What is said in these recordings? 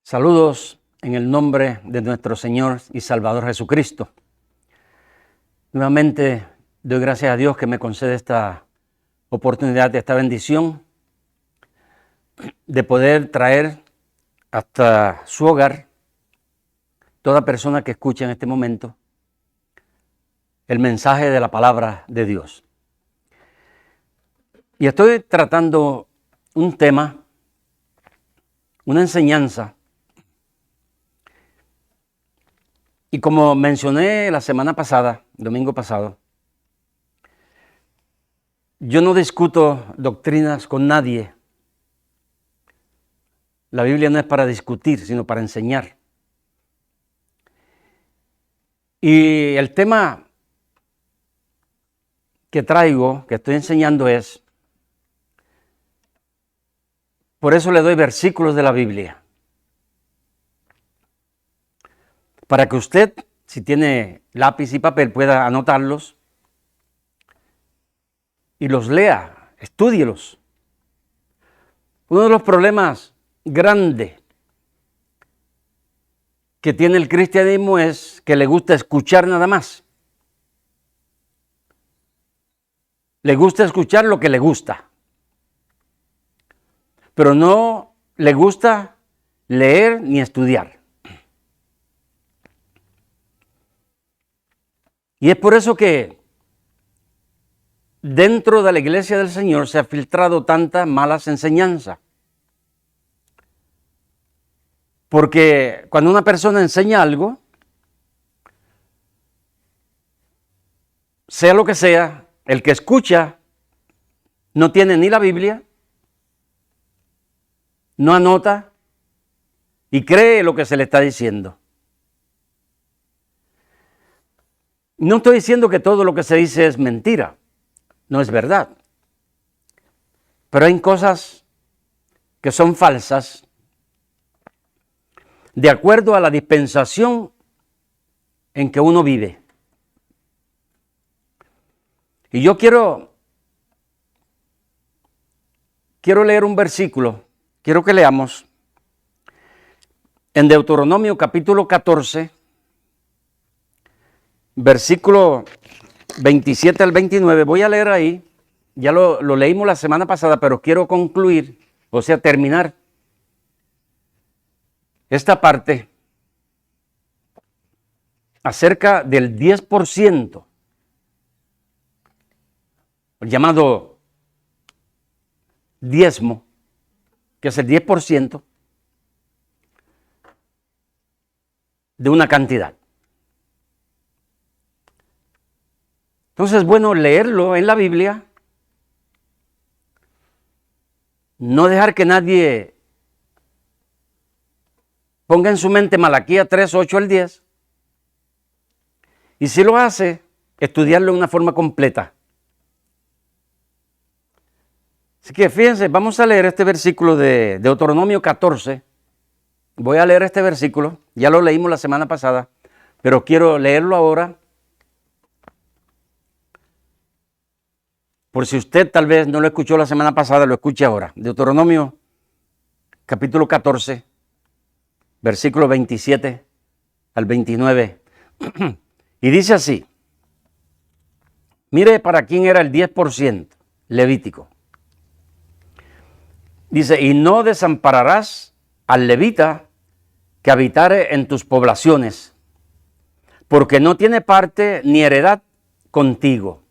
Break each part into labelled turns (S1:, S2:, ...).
S1: Saludos en el nombre de nuestro Señor y Salvador Jesucristo. Nuevamente doy gracias a Dios que me concede esta oportunidad, esta bendición de poder traer hasta su hogar toda persona que escuche en este momento el mensaje de la palabra de Dios. Y estoy tratando un tema, una enseñanza. Y como mencioné la semana pasada, domingo pasado, yo no discuto doctrinas con nadie. La Biblia no es para discutir, sino para enseñar. Y el tema que traigo, que estoy enseñando es, por eso le doy versículos de la Biblia. Para que usted, si tiene lápiz y papel, pueda anotarlos y los lea, estúdielos. Uno de los problemas grandes que tiene el cristianismo es que le gusta escuchar nada más. Le gusta escuchar lo que le gusta, pero no le gusta leer ni estudiar. Y es por eso que dentro de la iglesia del Señor se ha filtrado tantas malas enseñanzas. Porque cuando una persona enseña algo, sea lo que sea, el que escucha no tiene ni la Biblia, no anota y cree lo que se le está diciendo. No estoy diciendo que todo lo que se dice es mentira, no es verdad. Pero hay cosas que son falsas de acuerdo a la dispensación en que uno vive. Y yo quiero leer un versículo, quiero que leamos en Deuteronomio capítulo 14, versículo 27 al 29, voy a leer ahí, ya lo leímos la semana pasada, pero quiero concluir, o sea, terminar esta parte acerca del 10%, el llamado diezmo, que es el 10% de una cantidad. Entonces es bueno leerlo en la Biblia, no dejar que nadie ponga en su mente Malaquías 3, 8 al 10, y si lo hace, estudiarlo de una forma completa. Así que fíjense, vamos a leer este versículo de Deuteronomio 14, voy a leer este versículo, ya lo leímos la semana pasada, pero quiero leerlo ahora, por si usted tal vez no lo escuchó la semana pasada, lo escuche ahora. Deuteronomio capítulo 14, versículo 27 al 29. Y dice así, mire para quién era el 10%, Levítico. Dice, y no desampararás al levita que habitare en tus poblaciones, porque no tiene parte ni heredad contigo.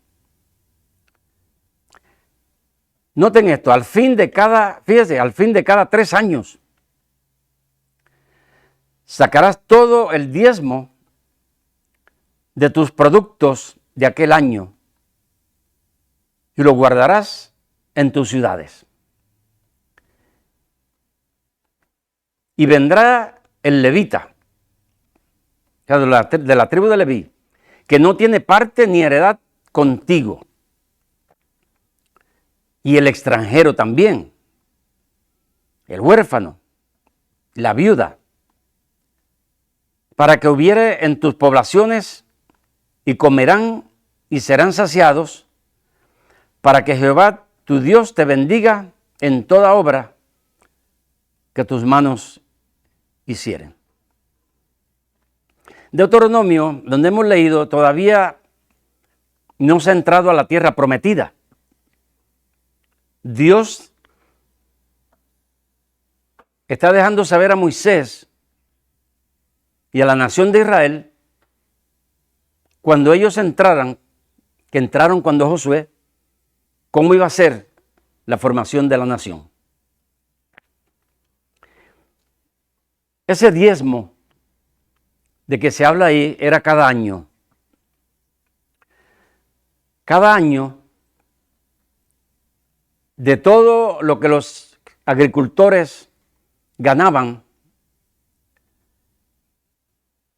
S1: Noten esto, al fin de cada 3 años, sacarás todo el diezmo de tus productos de aquel año y lo guardarás en tus ciudades. Y vendrá el levita, o sea, de la tribu de Leví, que no tiene parte ni heredad contigo. Y el extranjero también, el huérfano, la viuda, para que hubiere en tus poblaciones y comerán y serán saciados, para que Jehová tu Dios te bendiga en toda obra que tus manos hicieren. Deuteronomio, donde hemos leído, todavía no se ha entrado a la tierra prometida. Dios está dejando saber a Moisés y a la nación de Israel, cuando ellos entraron cuando Josué, cómo iba a ser la formación de la nación. Ese diezmo de que se habla ahí era cada año. Cada año, de todo lo que los agricultores ganaban,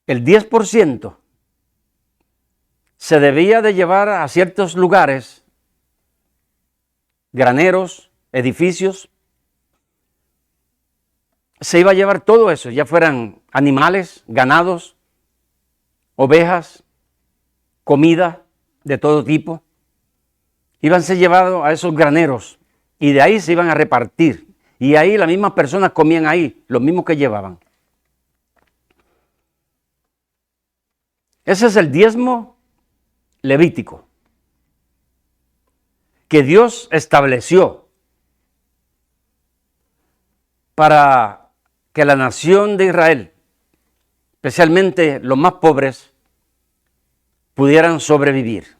S1: el 10% se debía de llevar a ciertos lugares, graneros, edificios. Se iba a llevar todo eso, ya fueran animales, ganados, ovejas, comida de todo tipo. Íbanse llevados a esos graneros y de ahí se iban a repartir. Y ahí las mismas personas comían ahí, los mismos que llevaban. Ese es el diezmo levítico que Dios estableció para que la nación de Israel, especialmente los más pobres, pudieran sobrevivir.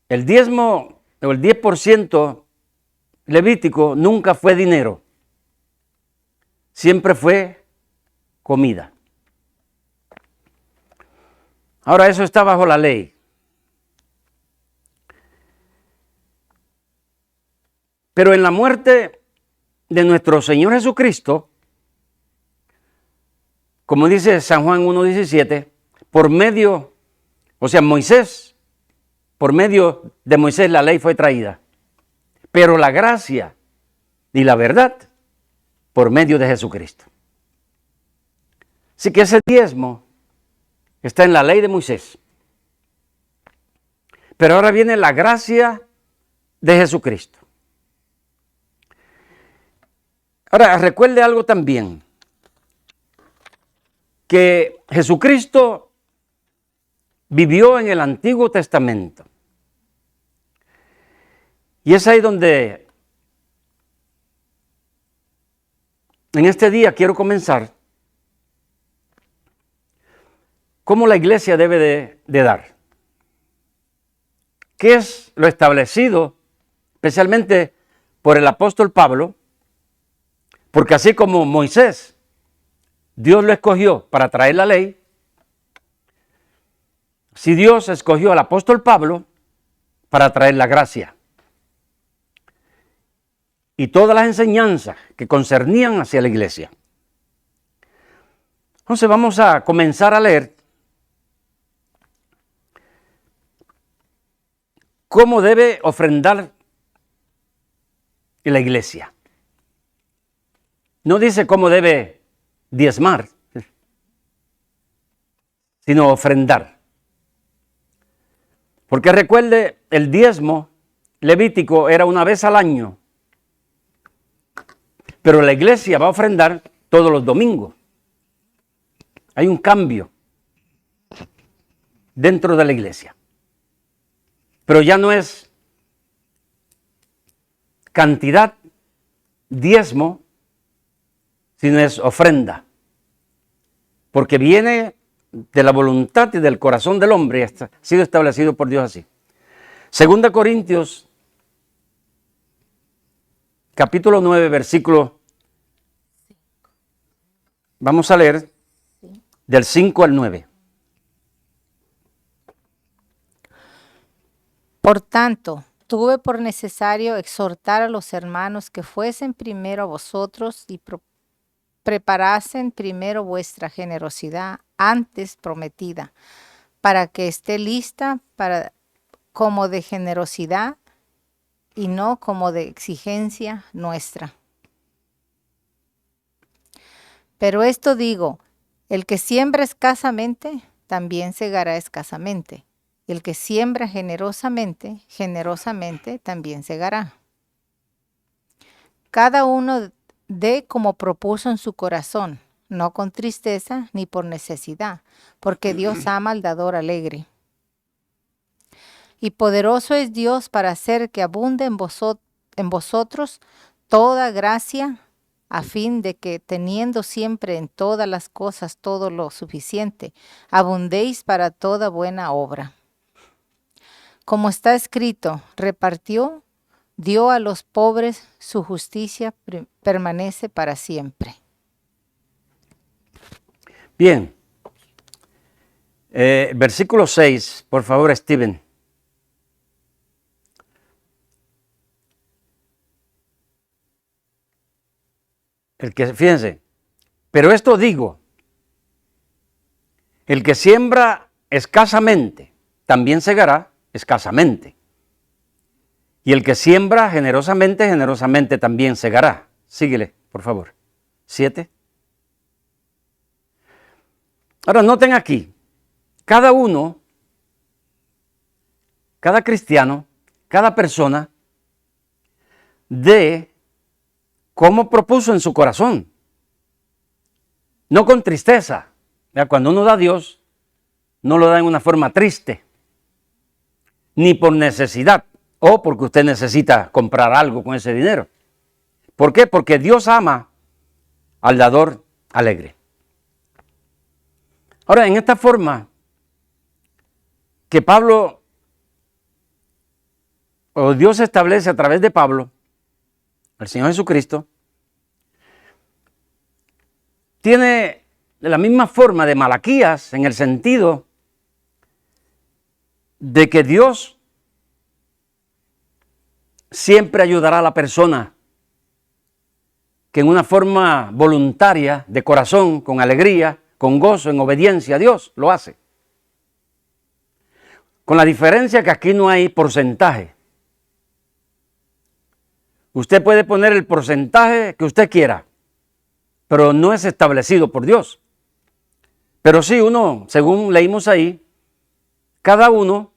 S1: El diezmo o el 10% levítico nunca fue dinero, siempre fue comida. Ahora eso está bajo la ley. Pero en la muerte de nuestro Señor Jesucristo, como dice San Juan 1:17, por medio de Moisés la ley fue traída, pero la gracia y la verdad por medio de Jesucristo. Así que ese diezmo está en la ley de Moisés. Pero ahora viene la gracia de Jesucristo. Ahora, recuerde algo también, que Jesucristo vivió en el Antiguo Testamento. Y es ahí donde en este día quiero comenzar cómo la iglesia debe de dar. ¿Qué es lo establecido especialmente por el apóstol Pablo? Porque así como Moisés, Dios lo escogió para traer la ley, si Dios escogió al apóstol Pablo para traer la gracia y todas las enseñanzas que concernían hacia la iglesia. Entonces vamos a comenzar a leer cómo debe ofrendar la iglesia. No dice cómo debe diezmar, sino ofrendar. Porque recuerde, el diezmo levítico era una vez al año, pero la iglesia va a ofrendar todos los domingos. Hay un cambio dentro de la iglesia. Pero ya no es cantidad, diezmo, sino es ofrenda. Porque viene de la voluntad y del corazón del hombre, ha sido establecido por Dios así. 2 Corintios, capítulo 9, versículo, vamos a leer del 5 al 9.
S2: Por tanto, tuve por necesario exhortar a los hermanos que fuesen primero a vosotros y preparasen primero vuestra generosidad antes prometida, para que esté lista como de generosidad y no como de exigencia nuestra. Pero esto digo, el que siembra escasamente, también segará escasamente. El que siembra generosamente, generosamente también segará. Cada uno dé como propuso en su corazón, no con tristeza ni por necesidad, porque Dios ama al dador alegre. Y poderoso es Dios para hacer que abunde en vosotros toda gracia, a fin de que, teniendo siempre en todas las cosas todo lo suficiente, abundéis para toda buena obra. Como está escrito, repartió, dio a los pobres, su justicia permanece para siempre.
S1: Bien. Versículo 6, por favor, Steven. Fíjense, pero esto digo, el que siembra escasamente, también segará escasamente. Y el que siembra generosamente, generosamente también segará. Síguele, por favor. 7. Ahora noten aquí, cada uno, cada cristiano, cada persona, de cómo propuso en su corazón. No con tristeza. Cuando uno da a Dios, no lo da en una forma triste, ni por necesidad, o porque usted necesita comprar algo con ese dinero. ¿Por qué? Porque Dios ama al dador alegre. Ahora, en esta forma que Pablo, o Dios establece a través de Pablo, el Señor Jesucristo, tiene la misma forma de Malaquías en el sentido de que Dios siempre ayudará a la persona que en una forma voluntaria, de corazón, con alegría, con gozo, en obediencia a Dios, lo hace. Con la diferencia que aquí no hay porcentaje. Usted puede poner el porcentaje que usted quiera, pero no es establecido por Dios. Pero sí uno, según leímos ahí, cada uno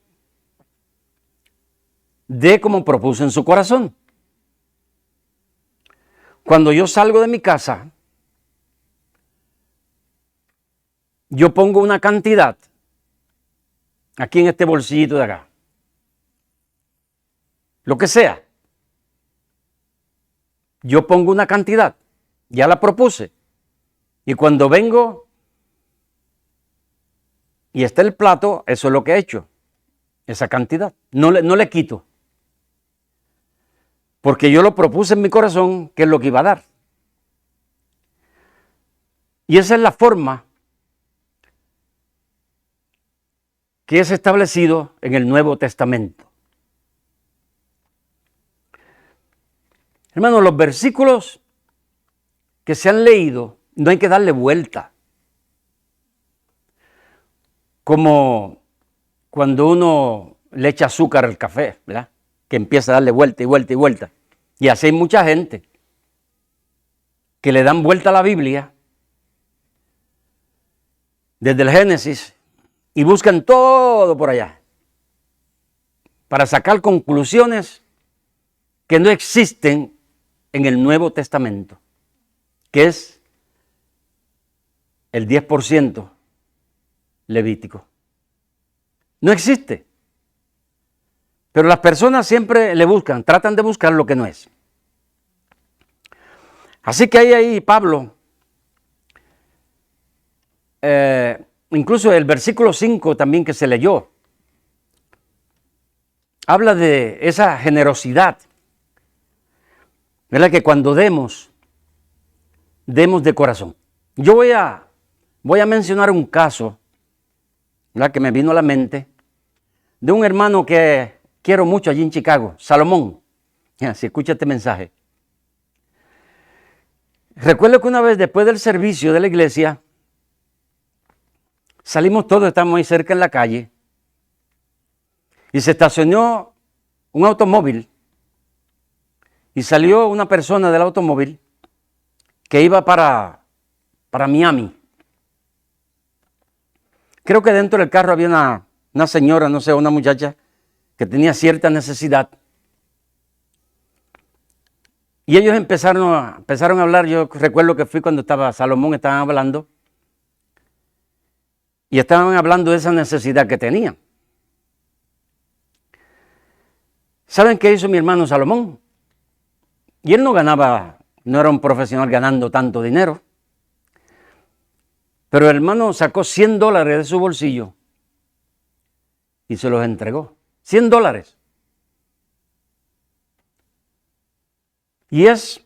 S1: dé como propuso en su corazón. Cuando yo salgo de mi casa, yo pongo una cantidad aquí en este bolsillito de acá. Lo que sea. Yo pongo una cantidad, ya la propuse. Y cuando vengo y está el plato, eso es lo que he hecho, esa cantidad. No le quito. Porque yo lo propuse en mi corazón, que es lo que iba a dar. Y esa es la forma que es establecido en el Nuevo Testamento. Hermanos, los versículos que se han leído no hay que darle vuelta. Como cuando uno le echa azúcar al café, ¿verdad? Que empieza a darle vuelta y vuelta y vuelta. Y así hay mucha gente que le dan vuelta a la Biblia desde el Génesis y buscan todo por allá para sacar conclusiones que no existen en el Nuevo Testamento, que es el 10% levítico. No existe. Pero las personas siempre le buscan, tratan de buscar lo que no es. Así que ahí Pablo, incluso el versículo 5 también que se leyó, habla de esa generosidad, ¿verdad? Que cuando demos de corazón. Yo voy a mencionar un caso, ¿verdad? Que me vino a la mente, de un hermano que quiero mucho allí en Chicago, Salomón. Si escucha este mensaje. Recuerdo que una vez después del servicio de la iglesia, salimos todos, estamos ahí cerca en la calle, y se estacionó un automóvil, y salió una persona del automóvil que iba para Miami. Creo que dentro del carro había una señora, no sé, una muchacha que tenía cierta necesidad. Y ellos empezaron a hablar. Yo recuerdo que fui cuando Salomón, estaban hablando. Y estaban hablando de esa necesidad que tenían. ¿Saben qué hizo mi hermano Salomón? Y él no era un profesional ganando tanto dinero. Pero el hermano sacó $100 de su bolsillo y se los entregó. $100. Y es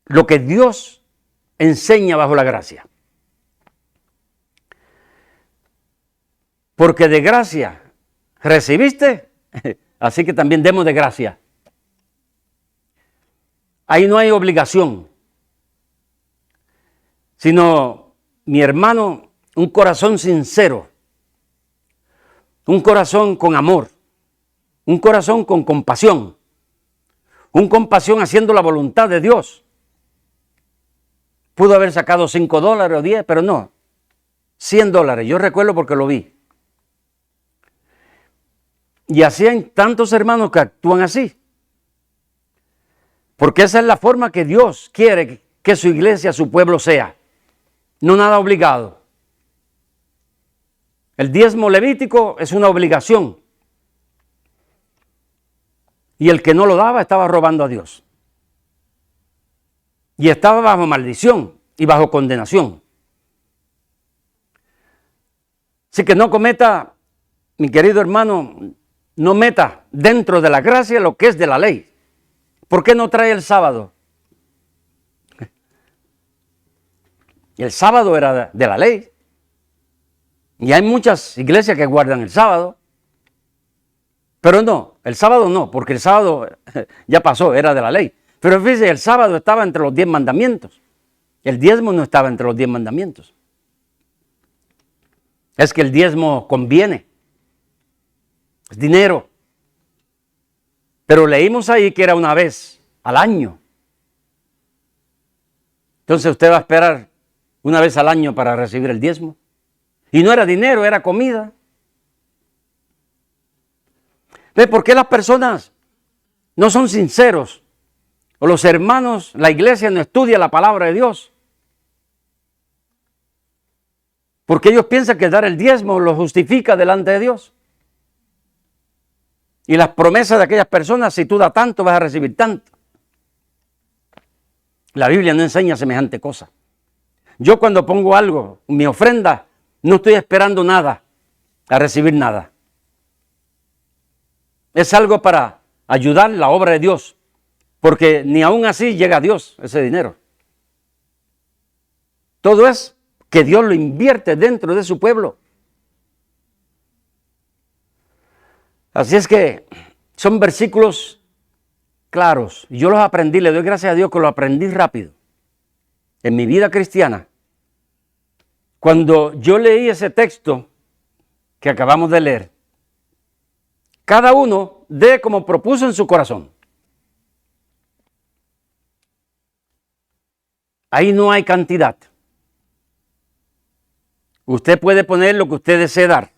S1: lo que Dios enseña bajo la gracia. Porque de gracia recibiste, así que también demos de gracia. Ahí no hay obligación, sino, mi hermano, un corazón sincero, un corazón con amor, un corazón con compasión, un compasión haciendo la voluntad de Dios. Pudo haber sacado $5 o 10, pero no, $100. Yo recuerdo porque lo vi. Y así hay tantos hermanos que actúan así. Porque esa es la forma que Dios quiere que su iglesia, su pueblo sea. No nada obligado. El diezmo levítico es una obligación. Y el que no lo daba estaba robando a Dios. Y estaba bajo maldición y bajo condenación. Así que no cometa, mi querido hermano, no meta dentro de la gracia lo que es de la ley. ¿Por qué no trae el sábado? El sábado era de la ley. Y hay muchas iglesias que guardan el sábado. Pero no, el sábado no, porque el sábado ya pasó, era de la ley. Pero fíjese, el sábado estaba entre los 10 mandamientos. El diezmo no estaba entre los 10 mandamientos. Es que el diezmo conviene. Es dinero. Pero leímos ahí que era una vez al año. Entonces usted va a esperar una vez al año para recibir el diezmo. Y no era dinero, era comida. ¿Ve por qué las personas no son sinceros? O los hermanos, la iglesia no estudia la palabra de Dios. Porque ellos piensan que dar el diezmo lo justifica delante de Dios. Y las promesas de aquellas personas, si tú das tanto, vas a recibir tanto. La Biblia no enseña semejante cosa. Yo cuando pongo algo, mi ofrenda, no estoy esperando nada, a recibir nada. Es algo para ayudar la obra de Dios, porque ni aún así llega a Dios ese dinero. Todo es que Dios lo invierte dentro de su pueblo. Así es que son versículos claros. Yo los aprendí, le doy gracias a Dios que los aprendí rápido. En mi vida cristiana, cuando yo leí ese texto que acabamos de leer, cada uno dé como propuso en su corazón. Ahí no hay cantidad. Usted puede poner lo que usted desee dar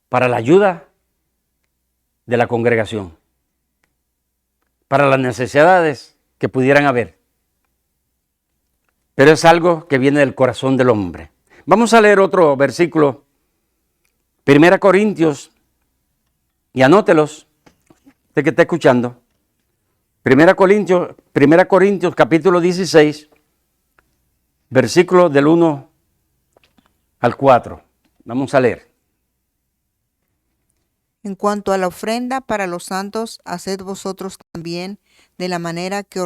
S1: para la ayuda de la congregación, para las necesidades que pudieran haber. Pero es algo que viene del corazón del hombre. Vamos a leer otro versículo, 1 Corintios, y anótelos, usted que está escuchando. 1 Corintios capítulo 16, versículo del 1 al 4. Vamos a leer.
S3: En cuanto a la ofrenda para los santos, haced vosotros también de la manera que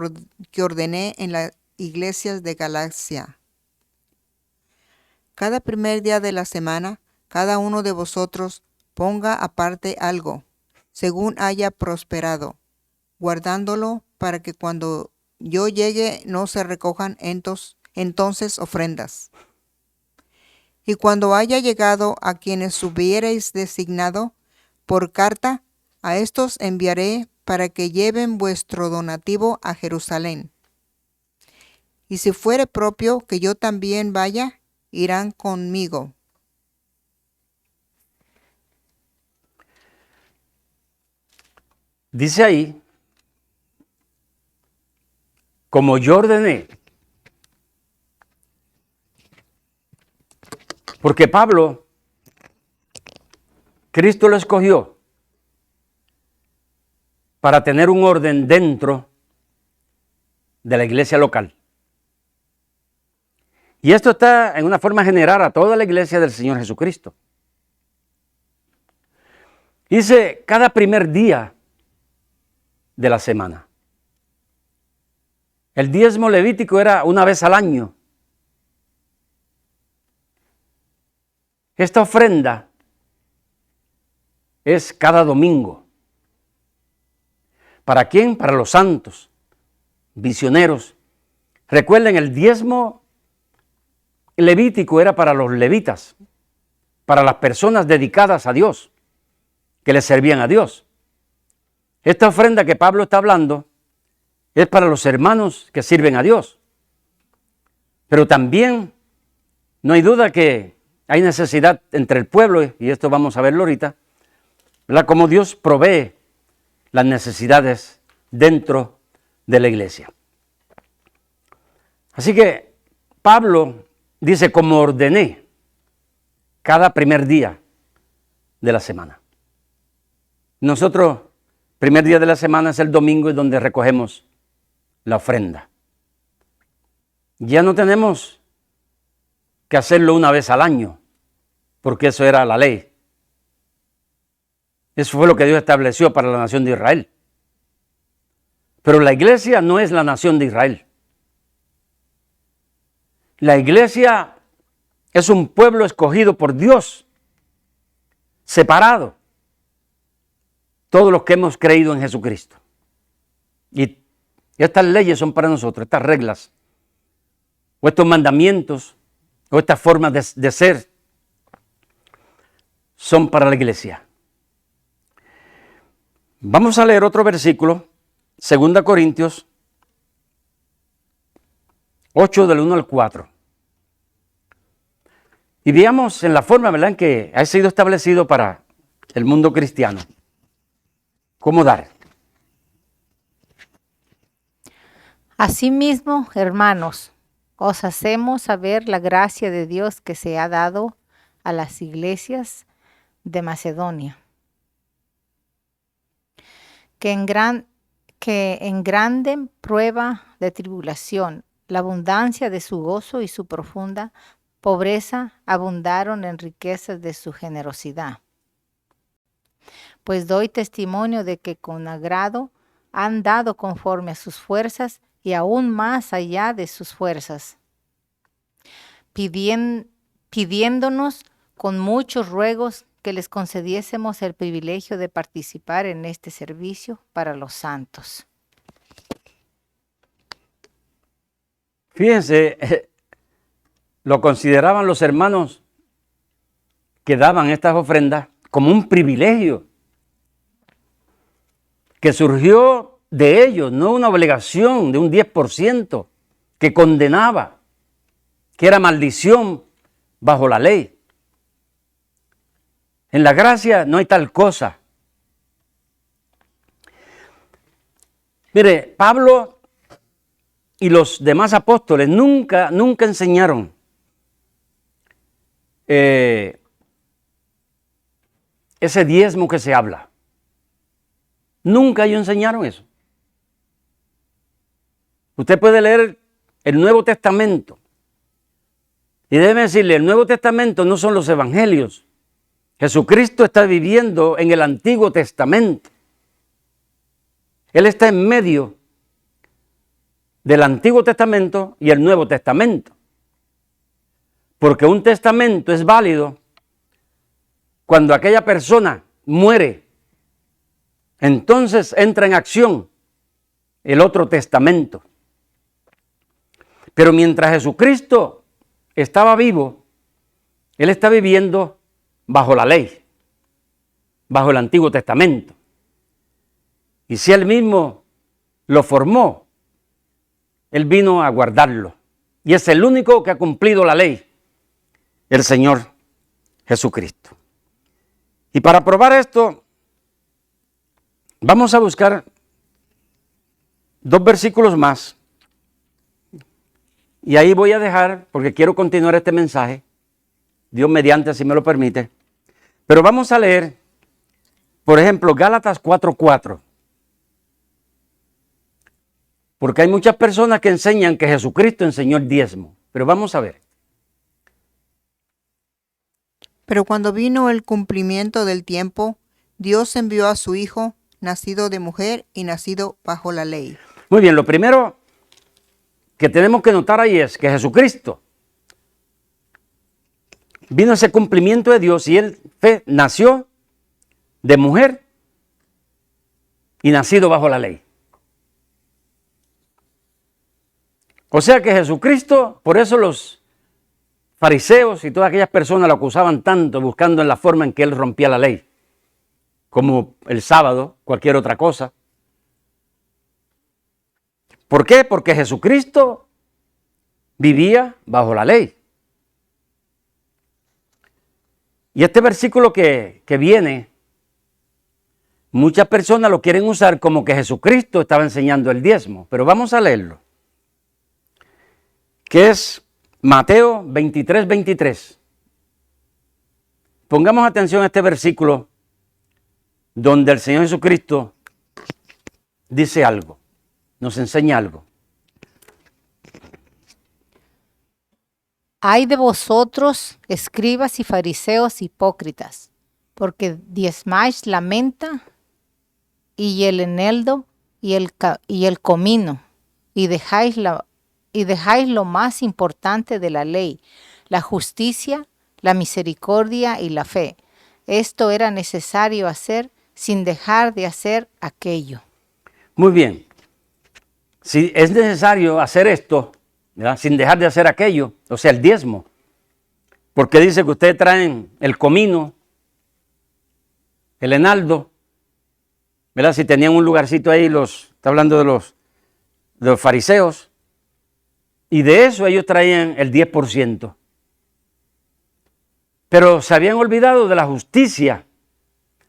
S3: ordené en las iglesias de Galacia. Cada primer día de la semana, cada uno de vosotros ponga aparte algo, según haya prosperado, guardándolo para que cuando yo llegue no se recojan entonces ofrendas. Y cuando haya llegado a quienes hubiereis designado, por carta, a estos enviaré para que lleven vuestro donativo a Jerusalén. Y si fuere propio que yo también vaya, irán conmigo.
S1: Dice ahí como yo ordené. Porque Pablo, Cristo lo escogió para tener un orden dentro de la iglesia local. Y esto está en una forma general a toda la iglesia del Señor Jesucristo. Dice, cada primer día de la semana. El diezmo levítico era una vez al año. Esta ofrenda es cada domingo. ¿Para quién? Para los santos, misioneros. Recuerden, el diezmo levítico era para los levitas, para las personas dedicadas a Dios, que le servían a Dios. Esta ofrenda que Pablo está hablando es para los hermanos que sirven a Dios. Pero también no hay duda que hay necesidad entre el pueblo, y esto vamos a verlo ahorita, ¿verdad? Cómo Dios provee las necesidades dentro de la iglesia. Así que Pablo dice, como ordené cada primer día de la semana. Nosotros, primer día de la semana es el domingo, y donde recogemos la ofrenda. Ya no tenemos que hacerlo una vez al año, porque eso era la ley. Eso fue lo que Dios estableció para la nación de Israel. Pero la iglesia no es la nación de Israel. La iglesia es un pueblo escogido por Dios, separado. Todos los que hemos creído en Jesucristo. Y estas leyes son para nosotros, estas reglas, o estos mandamientos, o estas formas de ser, son para la iglesia. Vamos a leer otro versículo, 2 Corintios 8 del 1 al 4. Y veamos en la forma, ¿verdad?, en que ha sido establecido para el mundo cristiano. ¿Cómo dar?
S2: Asimismo, hermanos, os hacemos saber la gracia de Dios que se ha dado a las iglesias de Macedonia, que en grande prueba de tribulación, la abundancia de su gozo y su profunda pobreza abundaron en riquezas de su generosidad. Pues doy testimonio de que con agrado han dado conforme a sus fuerzas y aún más allá de sus fuerzas, pidiéndonos con muchos ruegos que les concediésemos el privilegio de participar en este servicio para los santos.
S1: Fíjense, lo consideraban los hermanos que daban estas ofrendas como un privilegio que surgió de ellos, no una obligación de un 10% que condenaba, que era maldición bajo la ley. En la gracia no hay tal cosa. Mire, Pablo y los demás apóstoles nunca enseñaron ese diezmo que se habla. Nunca ellos enseñaron eso. Usted puede leer el Nuevo Testamento y debe decirle, el Nuevo Testamento no son los evangelios. Jesucristo está viviendo en el Antiguo Testamento. Él está en medio del Antiguo Testamento y el Nuevo Testamento. Porque un testamento es válido cuando aquella persona muere. Entonces entra en acción el otro testamento. Pero mientras Jesucristo estaba vivo, Él está viviendo bajo la ley, bajo el Antiguo Testamento. Y si Él mismo lo formó, Él vino a guardarlo. Y es el único que ha cumplido la ley, el Señor Jesucristo. Y para probar esto, vamos a buscar dos versículos más y ahí voy a dejar, porque quiero continuar este mensaje, Dios mediante, si me lo permite. Pero vamos a leer, por ejemplo, Gálatas 4:4. Porque hay muchas personas que enseñan que Jesucristo enseñó el diezmo. Pero vamos a ver.
S3: Pero cuando vino el cumplimiento del tiempo, Dios envió a su Hijo, nacido de mujer y nacido bajo la ley.
S1: Muy bien, lo primero que tenemos que notar ahí es que Jesucristo vino ese cumplimiento de Dios y Él nació de mujer y nacido bajo la ley. O sea que Jesucristo, por eso los fariseos y todas aquellas personas lo acusaban tanto buscando en la forma en que Él rompía la ley, como el sábado, cualquier otra cosa. ¿Por qué? Porque Jesucristo vivía bajo la ley. Y este versículo que viene, muchas personas lo quieren usar como que Jesucristo estaba enseñando el diezmo, pero vamos a leerlo, que es Mateo 23:23. Pongamos atención a este versículo donde el Señor Jesucristo dice algo, nos enseña algo.
S2: Ay de vosotros, escribas y fariseos hipócritas, porque diezmáis la menta y el eneldo y el comino, y dejáis lo más importante de la ley, la justicia, la misericordia y la fe. Esto era necesario hacer sin dejar de hacer aquello.
S1: Muy bien. Si es necesario hacer esto, ¿verdad?, sin dejar de hacer aquello, o sea, el diezmo, porque dice que ustedes traen el comino, el enaldo, ¿verdad? Si tenían un lugarcito ahí, está hablando de los fariseos, y de eso ellos traían el 10%. Pero se habían olvidado de la justicia,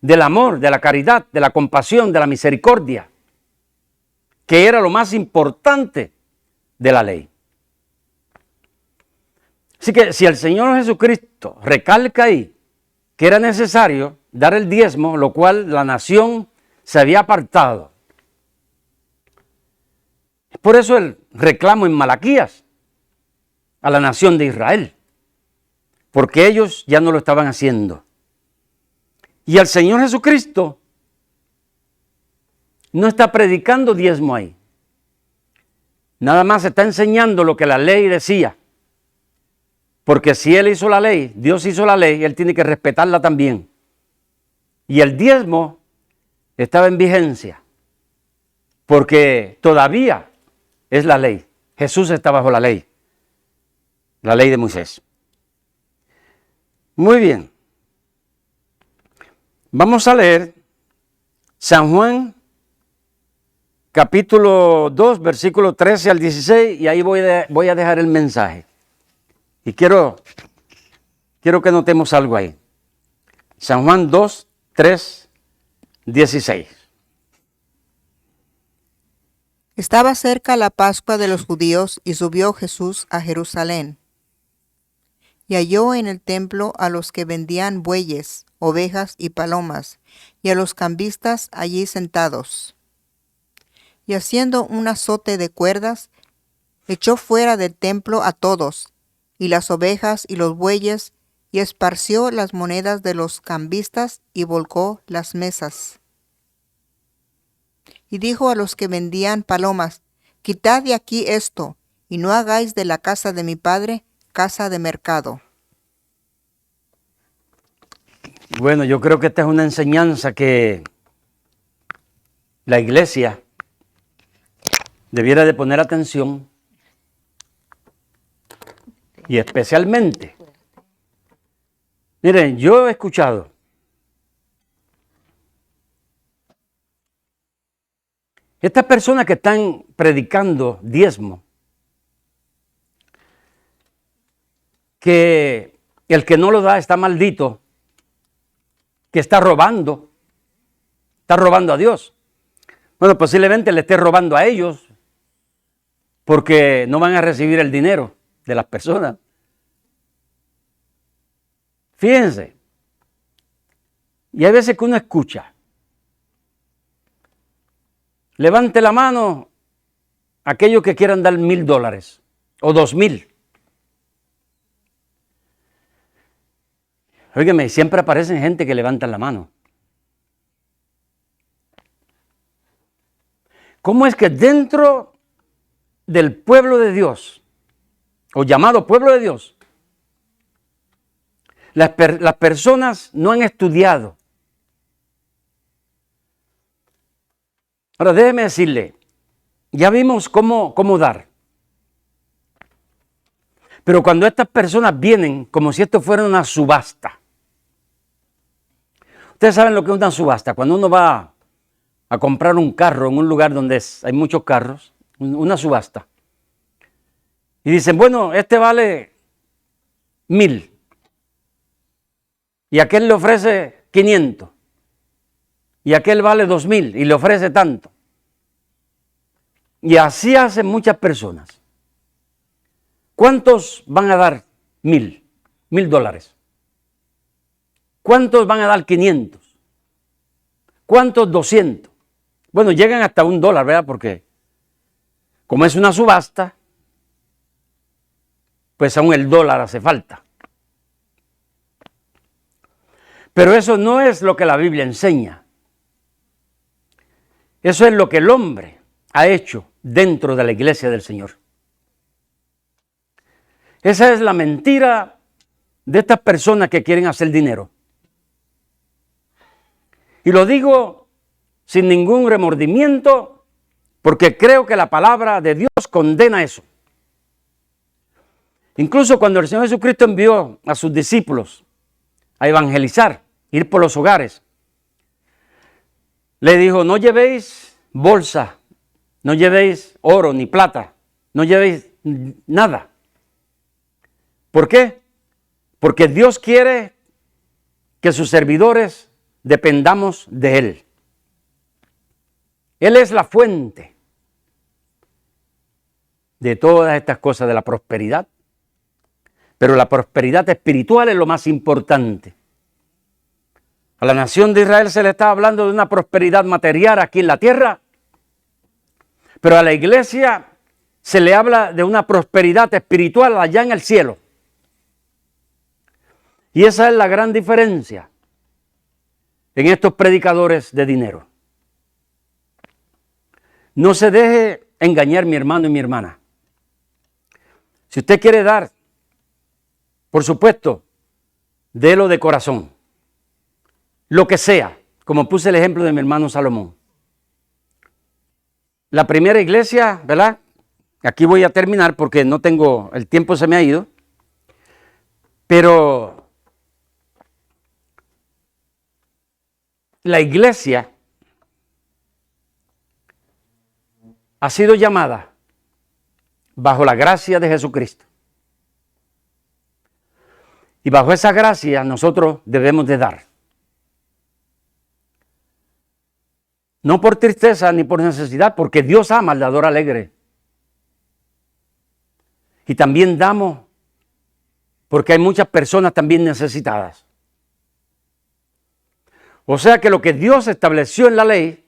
S1: del amor, de la caridad, de la compasión, de la misericordia, que era lo más importante de la ley. Así que si el Señor Jesucristo recalca ahí que era necesario dar el diezmo, lo cual la nación se había apartado. Por eso el reclamo en Malaquías a la nación de Israel, porque ellos ya no lo estaban haciendo. Y el Señor Jesucristo no está predicando diezmo ahí. Nada más está enseñando lo que la ley decía. Porque si Él hizo la ley, Dios hizo la ley, Él tiene que respetarla también. Y el diezmo estaba en vigencia, porque todavía es la ley. Jesús está bajo la ley de Moisés. Muy bien. Vamos a leer San Juan, capítulo 2, versículo 13 al 16, y ahí voy a dejar el mensaje. Y quiero que notemos algo ahí. San Juan 2, 3, 16.
S3: Estaba cerca la Pascua de los judíos y subió Jesús a Jerusalén. Y halló en el templo a los que vendían bueyes, ovejas y palomas, y a los cambistas allí sentados. Y haciendo un azote de cuerdas, echó fuera del templo a todos, y las ovejas y los bueyes, y esparció las monedas de los cambistas y volcó las mesas. Y dijo a los que vendían palomas: quitad de aquí esto, y no hagáis de la casa de mi padre casa de mercado.
S1: Bueno, yo creo que esta es una enseñanza que la iglesia debiera de poner atención, y especialmente, miren, yo he escuchado estas personas que están predicando diezmo, que el que no lo da está maldito, que está robando a Dios. Bueno, posiblemente le esté robando a ellos, porque no van a recibir el dinero de las personas. Fíjense, y hay veces que uno escucha, levante la mano aquellos que quieran dar $1,000 o 2,000. Óigame, siempre aparecen gente que levantan la mano. ¿Cómo es que dentro del pueblo de Dios, o llamado pueblo de Dios, las personas no han estudiado? Ahora déjeme decirle, ya vimos cómo dar. Pero cuando estas personas vienen como si esto fuera una subasta. Ustedes saben lo que es una subasta. Cuando uno va a comprar un carro en un lugar donde hay muchos carros, una subasta. Y dicen, bueno, este vale 1,000. Y aquel le ofrece 500. Y aquel vale 2,000 y le ofrece tanto. Y así hacen muchas personas. ¿Cuántos van a dar $1,000? ¿Cuántos van a dar 500? ¿Cuántos 200? Bueno, llegan hasta $1, ¿verdad? Porque como es una subasta, pues aún el dólar hace falta. Pero eso no es lo que la Biblia enseña. Eso es lo que el hombre ha hecho dentro de la iglesia del Señor. Esa es la mentira de estas personas que quieren hacer dinero. Y lo digo sin ningún remordimiento, porque creo que la palabra de Dios condena eso. Incluso cuando el Señor Jesucristo envió a sus discípulos a evangelizar, ir por los hogares, le dijo, no llevéis bolsa, no llevéis oro ni plata, no llevéis nada. ¿Por qué? Porque Dios quiere que sus servidores dependamos de Él. Él es la fuente de todas estas cosas, de la prosperidad. Pero la prosperidad espiritual es lo más importante. A la nación de Israel se le está hablando de una prosperidad material aquí en la tierra, pero a la iglesia se le habla de una prosperidad espiritual allá en el cielo. Y esa es la gran diferencia en estos predicadores de dinero. No se deje engañar, mi hermano y mi hermana. Si usted quiere dar, por supuesto, délo de corazón. Lo que sea, como puse el ejemplo de mi hermano Salomón. La primera iglesia, ¿verdad? Aquí voy a terminar porque no tengo, el tiempo se me ha ido. Pero la iglesia ha sido llamada bajo la gracia de Jesucristo. Y bajo esa gracia nosotros debemos de dar. No por tristeza ni por necesidad, porque Dios ama al dador alegre. Y también damos porque hay muchas personas también necesitadas. O sea que lo que Dios estableció en la ley,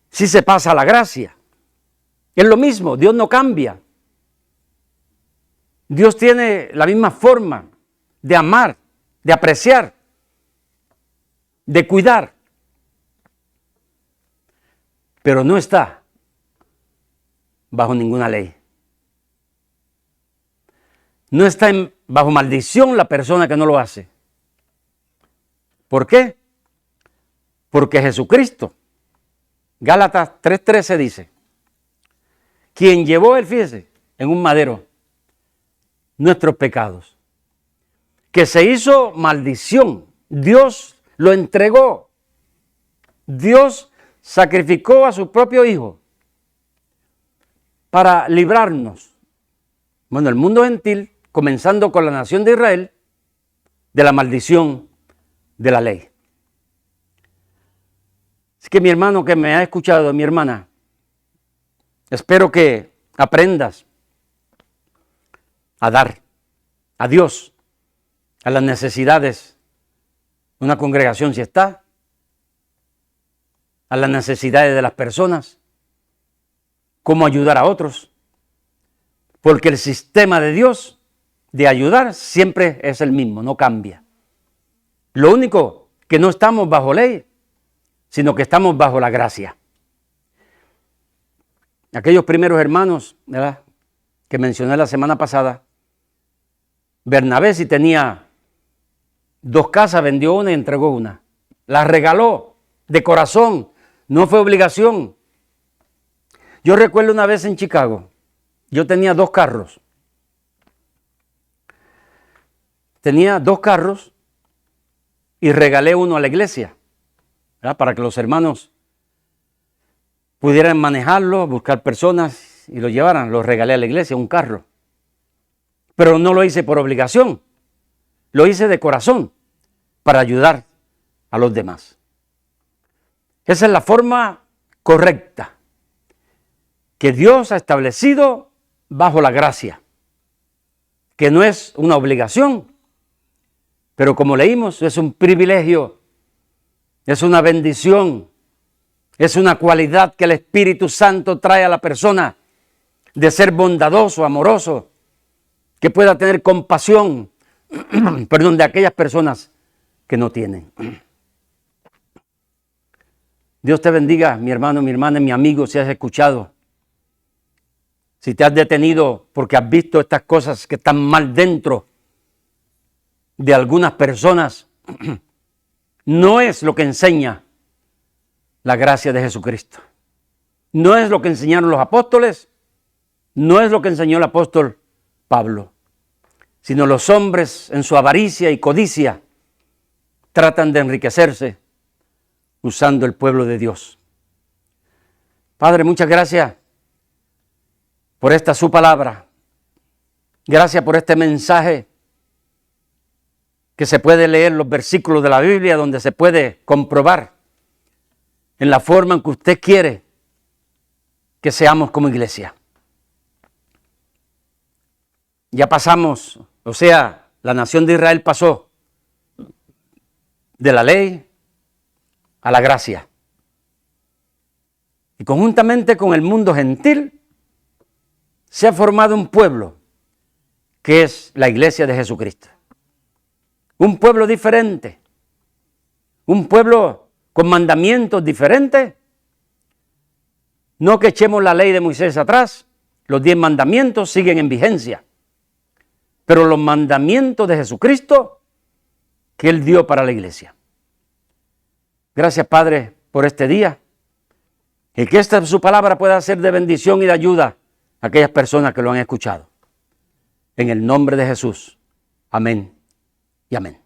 S1: sí se pasa a la gracia. Es lo mismo, Dios no cambia. Dios tiene la misma forma de amar, de apreciar, de cuidar. Pero no está bajo ninguna ley. No está bajo maldición la persona que no lo hace. ¿Por qué? Porque Jesucristo, Gálatas 3:13 dice, quien llevó él, fíjese, en un madero nuestros pecados, que se hizo maldición, Dios lo entregó, Dios sacrificó a su propio Hijo para librarnos, bueno, el mundo gentil, comenzando con la nación de Israel, de la maldición de la ley. Así que mi hermano que me ha escuchado, mi hermana, Espero que aprendas a dar a Dios, a las necesidades de una congregación si está, a las necesidades de las personas, cómo ayudar a otros, porque el sistema de Dios de ayudar siempre es el mismo, no cambia. Lo único que no estamos bajo ley, sino que estamos bajo la gracia. Aquellos primeros hermanos, ¿verdad?, que mencioné la semana pasada, Bernabé, si tenía 2 casas, vendió una y entregó una. Las regaló de corazón, no fue obligación. Yo recuerdo una vez en Chicago, yo tenía 2 carros. Tenía 2 carros y regalé uno a la iglesia, ¿verdad?, para que los hermanos pudieran manejarlo, buscar personas y lo llevaran. Lo regalé a la iglesia, un carro. Pero no lo hice por obligación, lo hice de corazón para ayudar a los demás. Esa es la forma correcta que Dios ha establecido bajo la gracia, que no es una obligación, pero como leímos, es un privilegio, es una bendición, es una cualidad que el Espíritu Santo trae a la persona de ser bondadoso, amoroso, que pueda tener compasión, de aquellas personas que no tienen. Dios te bendiga, mi hermano, mi hermana, mi amigo, si has escuchado. Si te has detenido porque has visto estas cosas que están mal dentro de algunas personas, no es lo que enseña la gracia de Jesucristo. No es lo que enseñaron los apóstoles, no es lo que enseñó el apóstol Pablo, sino los hombres en su avaricia y codicia tratan de enriquecerse usando el pueblo de Dios. Padre, muchas gracias por esta su palabra. Gracias por este mensaje que se puede leer los versículos de la Biblia donde se puede comprobar en la forma en que usted quiere que seamos como iglesia. Ya pasamos, o sea, la nación de Israel pasó de la ley a la gracia. Y conjuntamente con el mundo gentil se ha formado un pueblo que es la iglesia de Jesucristo. Un pueblo diferente, un pueblo con mandamientos diferentes. No que echemos la ley de Moisés atrás, los 10 mandamientos siguen en vigencia. Pero los mandamientos de Jesucristo que Él dio para la iglesia. Gracias, Padre, por este día. Y que esta su palabra pueda ser de bendición y de ayuda a aquellas personas que lo han escuchado. En el nombre de Jesús. Amén y amén.